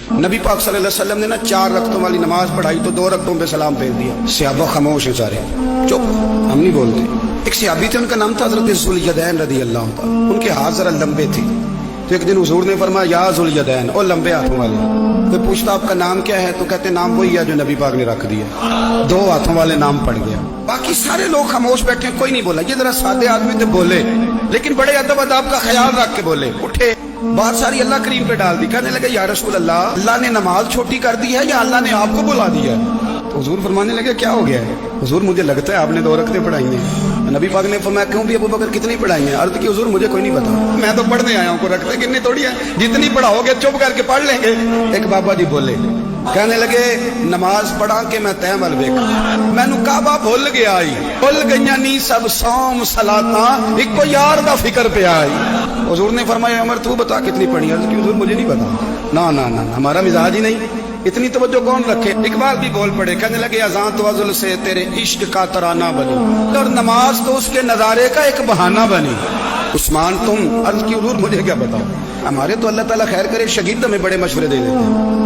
नबी पाक सल्लल्लाहु अलैहि वसल्लम ने ना 4 रकतों वाली नमाज पढ़ाई तो 2 रकतों पे सलाम फेर दिया। सहाबा खामोश है सारे, चुप, हम नहीं बोलते। एक सहाबी थे, उनका नाम था हजरत ज़ुल्यदैन रज़ी अल्लाह तआला। उनके हाथ जरा लंबे थे, तो एक दिन हुजूर ने फरमाया या ज़ुल्यदैन, ओ लंबे हाथों वाले। तो पूछता आपका नाम क्या है, तो कहते नाम वही है जो नबी पाक ने रख दिया। 2 हाथों वाले नाम पड़ गया। बाकी सारे लोग खामोश बैठे, कोई नहीं बोला। ये जरा सादे आदमी थे, बोले, लेकिन बड़े अदब अदाब का ख्याल रख के बोले। उठे, बात सारी अल्लाह करीम पे डाल दी। कहने लगे या रसूल अल्लाह, अल्लाह ने नमाज छोटी कर दी है या अल्लाह ने आपको बुला दिया है? तो हुजूर फरमाने लगे क्या हो गया है? हुजूर मुझे लगता है आपने 2 रकतें पढ़ाई हैं। नबी पाक ने फरमाया क्यों भी अबू बकर कितनी पढ़ाई हैं? अर्ज की हुजूर मुझे कोई नहीं पता, मैं तो पढ़ने आया हूँ, को रखते कितनी थोड़ी है, जितनी पढ़ाओगे चुप करके पढ़ लेंगे। एक बाबा जी बोले, कहने लगे नमाज पढ़ा के मैं तैमल वेख, मैनू काबा भुल गया आई, भुल गईया नी सब सौम सलाता, एक को यार दा फिक्र पे आई। हुजूर ने फरमाया उमर तू बता कितनी पढ़ी? अर्ज की हुजूर मुझे नहीं पता। ना ना ना, हमारा मिजाज ही नहीं, इतनी तवज्जो कौन रखे। इकबाल भी बोल पड़े, कहने लगे अज़ान तो अज़ल से तेरे इश्क का तराना बनी, और नमाज तो उसके नजारे का एक बहाना बनी। उस्मान तुम? अर्ज की हुजूर मुझे क्या बताओ, हमारे तो अल्लाह ताला खैर करे शगीर्द हमें बड़े मशवरे दे देते हैं।